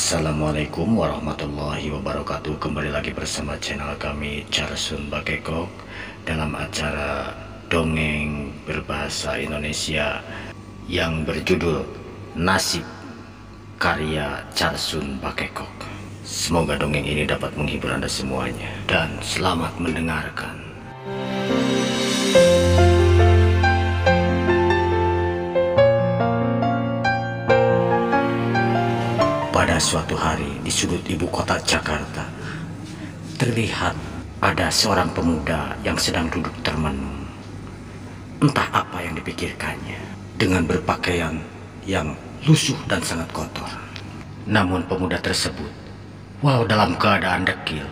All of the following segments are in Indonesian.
Assalamualaikum warahmatullahi wabarakatuh. Kembali lagi bersama channel kami Charsun Bakekok dalam acara dongeng berbahasa Indonesia yang berjudul Nasib karya Charsun Bakekok. Semoga dongeng ini dapat menghibur Anda semuanya dan selamat mendengarkan. Pada suatu hari di sudut ibu kota Jakarta, terlihat ada seorang pemuda yang sedang duduk termenung. Entah apa yang dipikirkannya, dengan berpakaian yang lusuh dan sangat kotor. Namun pemuda tersebut, walau dalam keadaan dekil,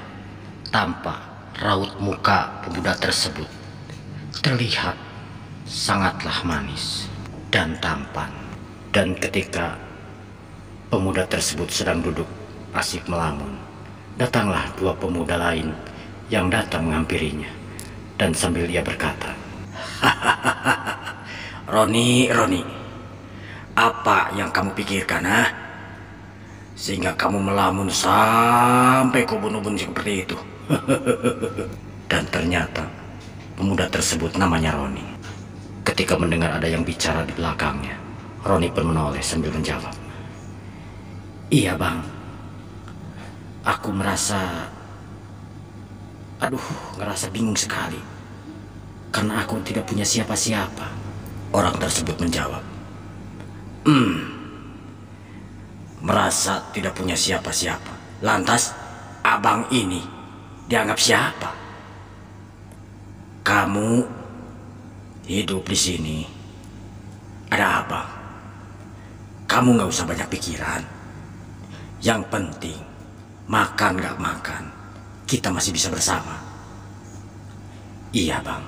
tampak raut muka pemuda tersebut terlihat sangatlah manis dan tampan. Dan ketika pemuda tersebut sedang duduk asik melamun, datanglah dua pemuda lain yang datang menghampirinya. Dan sambil dia berkata, Roni, apa yang kamu pikirkan, ha? Sehingga kamu melamun sampai kebun-ubun seperti itu. Dan ternyata pemuda tersebut namanya Roni. Ketika mendengar ada yang bicara di belakangnya, Roni pun menoleh sambil menjawab, "Iya bang, aku ngerasa bingung sekali karena aku tidak punya siapa-siapa." Orang tersebut menjawab, merasa tidak punya siapa-siapa. Lantas abang ini dianggap siapa? Kamu hidup di sini, ada abang. Kamu nggak usah banyak pikiran. Yang penting, makan gak makan, kita masih bisa bersama. Iya bang,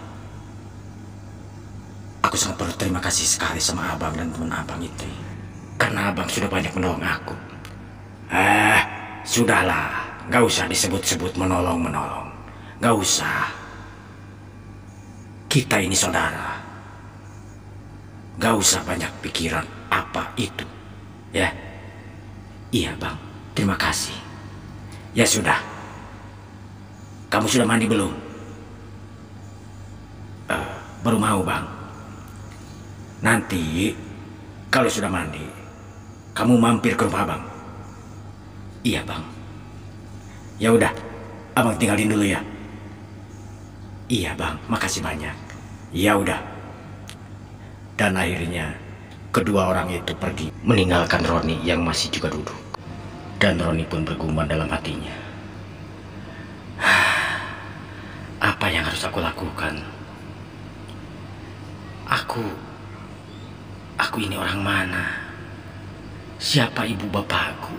aku sangat berterima kasih sekali sama abang dan teman abang itu, karena abang sudah banyak menolong aku. Sudahlah, gak usah disebut-sebut menolong-menolong. Gak usah. Kita ini saudara. Gak usah banyak pikiran apa itu, ya. Iya bang, terima kasih. Ya sudah, kamu sudah mandi belum? Baru mau bang. Nanti kalau sudah mandi, kamu mampir ke rumah abang. Iya bang. Ya udah, abang tinggalin dulu ya. Iya bang, makasih banyak. Ya udah. Dan akhirnya kedua orang itu pergi meninggalkan Roni yang masih juga duduk. Dan Roni pun bergumam dalam hatinya, apa yang harus aku lakukan? Aku ini orang mana? Siapa ibu bapakku?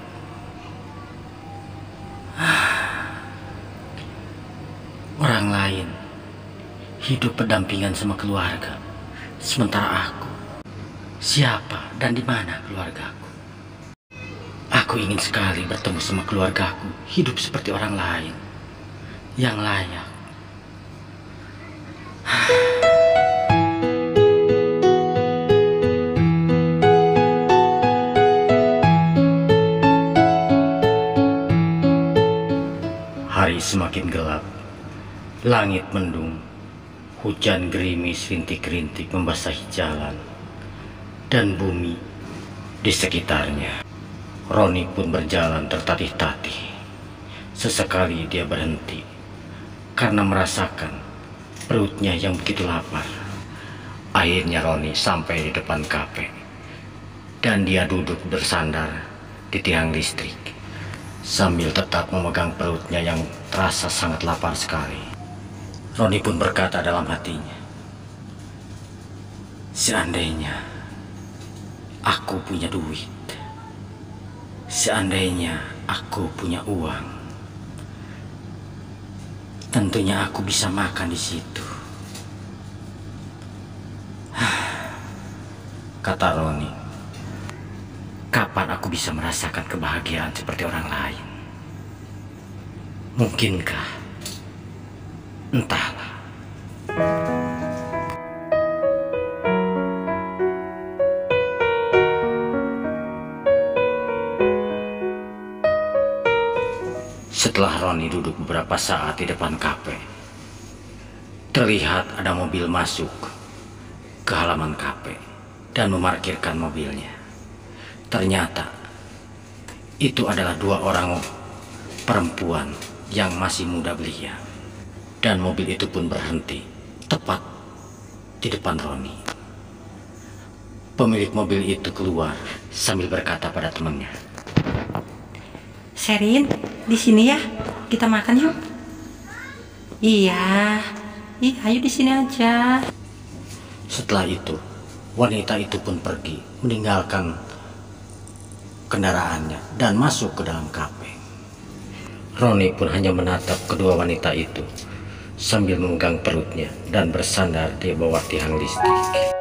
Orang lain hidup berdampingan sama keluarga, sementara aku, siapa dan di mana keluargaku? Aku ingin sekali bertemu sama keluargaku, hidup seperti orang lain yang layak. Hari semakin gelap, langit mendung, hujan gerimis rintik-rintik membasahi jalan dan bumi di sekitarnya. Roni pun berjalan tertatih-tatih. Sesekali dia berhenti karena merasakan perutnya yang begitu lapar. Akhirnya Roni sampai di depan kafe dan dia duduk bersandar di tiang listrik sambil tetap memegang perutnya yang terasa sangat lapar sekali. Roni pun berkata dalam hatinya, seandainya aku punya duit, seandainya aku punya uang, tentunya aku bisa makan di situ. Kata Roni, kapan aku bisa merasakan kebahagiaan seperti orang lain? Mungkinkah? Entahlah. Setelah Roni duduk beberapa saat di depan kafe, terlihat ada mobil masuk ke halaman kafe dan memarkirkan mobilnya. Ternyata itu adalah dua orang perempuan yang masih muda belia. Dan mobil itu pun berhenti tepat di depan Roni. Pemilik mobil itu keluar sambil berkata pada temannya, Sherin, di sini ya, kita makan yuk. Iya, ayo di sini aja. Setelah itu, wanita itu pun pergi meninggalkan kendaraannya dan masuk ke dalam kafe. Roni pun hanya menatap kedua wanita itu sambil memegang perutnya dan bersandar di bawah tiang listrik.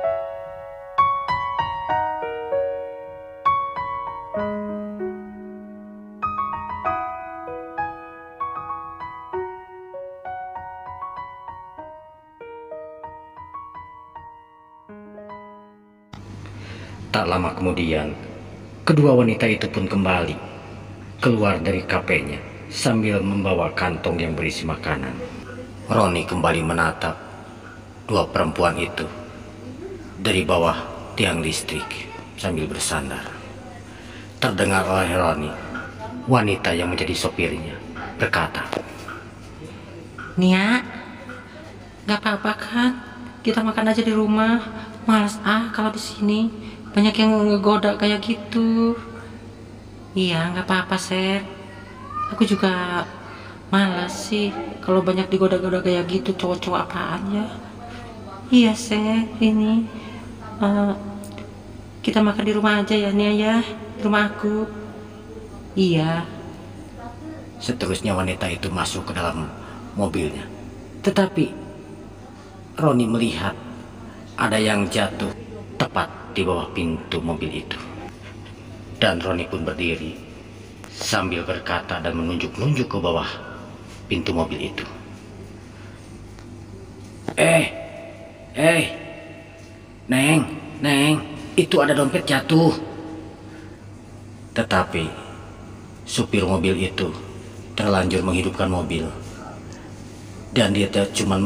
Tak lama kemudian, kedua wanita itu pun kembali keluar dari kafenya sambil membawa kantong yang berisi makanan. Roni kembali menatap dua perempuan itu dari bawah tiang listrik sambil bersandar. Terdengar oleh Roni, wanita yang menjadi sopirnya berkata, Nia, gak apa-apa kan? Kita makan aja di rumah. Males kalau di sini banyak yang ngegoda kayak gitu. Iya, nggak apa-apa, Ser. Aku juga males sih kalau banyak digoda-goda kayak gitu, cowok-cowok apaan ya. Iya, Ser, ini kita makan di rumah aja ya, Nia ya, di rumah aku. Iya. Seterusnya wanita itu masuk ke dalam mobilnya. Tetapi Roni melihat ada yang jatuh tepat di bawah pintu mobil itu. Dan Roni pun berdiri sambil berkata dan menunjuk-nunjuk ke bawah pintu mobil itu. Neng, itu ada dompet jatuh. Tetapi supir mobil itu terlanjur menghidupkan mobil dan dia cuma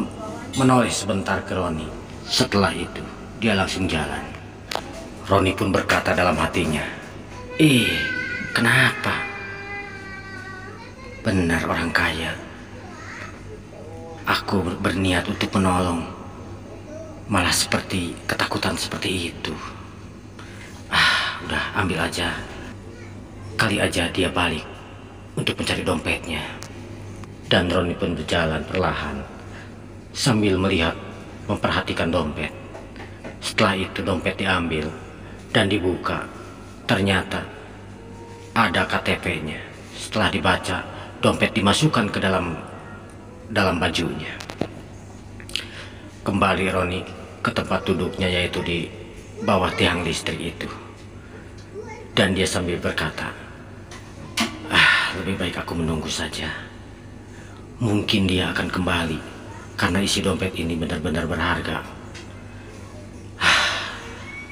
menoleh sebentar ke Roni. Setelah itu dia langsung jalan. Roni pun berkata dalam hatinya, kenapa? Benar orang kaya. Aku berniat untuk menolong, malah seperti ketakutan seperti itu. Udah ambil aja. Kali aja dia balik untuk mencari dompetnya. Dan Roni pun berjalan perlahan sambil melihat, memperhatikan dompet. Setelah itu dompet diambil dan dibuka. Ternyata ada KTP-nya. Setelah dibaca, dompet dimasukkan ke dalam bajunya. Kembali Roni ke tempat duduknya, yaitu di bawah tiang listrik itu. Dan dia sambil berkata, lebih baik aku menunggu saja. Mungkin dia akan kembali karena isi dompet ini benar-benar berharga,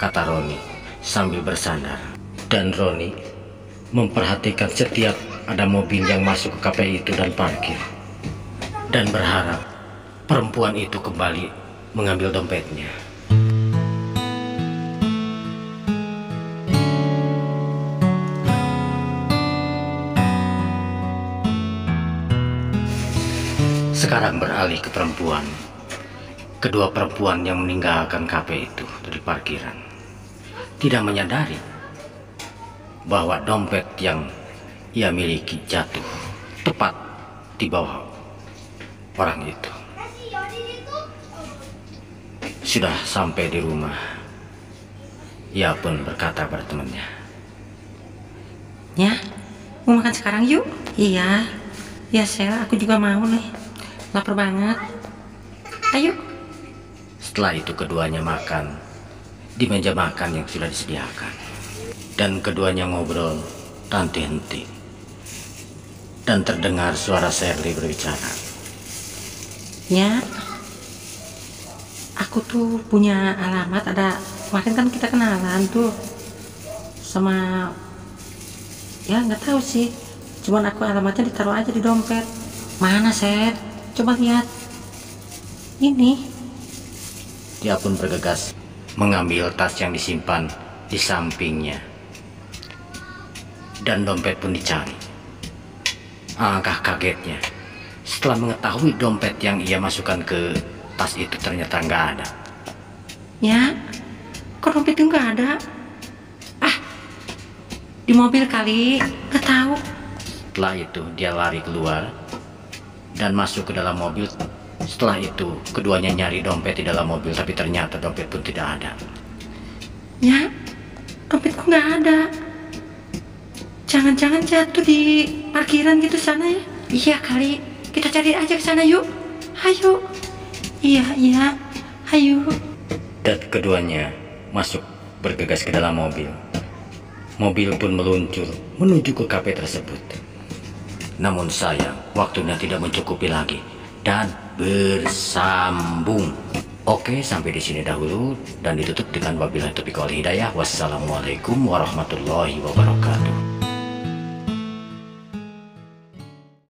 kata Roni sambil bersandar. Dan Roni memperhatikan setiap ada mobil yang masuk ke kafe itu dan parkir, dan berharap perempuan itu kembali mengambil dompetnya. Sekarang beralih ke perempuan. Kedua perempuan yang meninggalkan kafe itu dari parkiran tidak menyadari bahwa dompet yang ia miliki jatuh tepat di bawah orang itu. Sudah sampai di rumah, ia pun berkata pada temannya, Ya, mau makan sekarang yuk? Iya, ya Sel, aku juga mau nih. Lapar banget. Ayo. Setelah itu keduanya makan di meja makan yang sudah disediakan. Dan keduanya ngobrol tanpa henti. Dan terdengar suara Shirley berbicara. Ya, aku tuh punya alamat. Kemarin kan kita kenalan tuh sama, ya nggak tahu sih, Cuman aku alamatnya ditaruh aja di dompet. Mana, Seth? Coba lihat. Ini. Dia pun bergegas mengambil tas yang disimpan di sampingnya. Dan dompet pun dicari. Alangkah kagetnya setelah mengetahui dompet yang ia masukkan ke tas itu ternyata nggak ada. Ya, kok dompet itu nggak ada? Di mobil kali, nggak tahu. Setelah itu dia lari keluar dan masuk ke dalam mobil. Setelah itu keduanya nyari dompet di dalam mobil, tapi ternyata dompet pun tidak ada. Ya, dompetku nggak ada. Jangan-jangan jatuh di parkiran gitu sana ya? Iya kali, kita cari aja ke sana yuk. Ayo. Iya, ayo. Dan keduanya masuk bergegas ke dalam mobil. Mobil pun meluncur menuju ke kafe tersebut. Namun sayang, waktunya tidak mencukupi lagi dan bersambung. Oke, sampai di sini dahulu dan ditutup dengan wabillahi taufiq wal hidayah. Wassalamualaikum warahmatullahi wabarakatuh.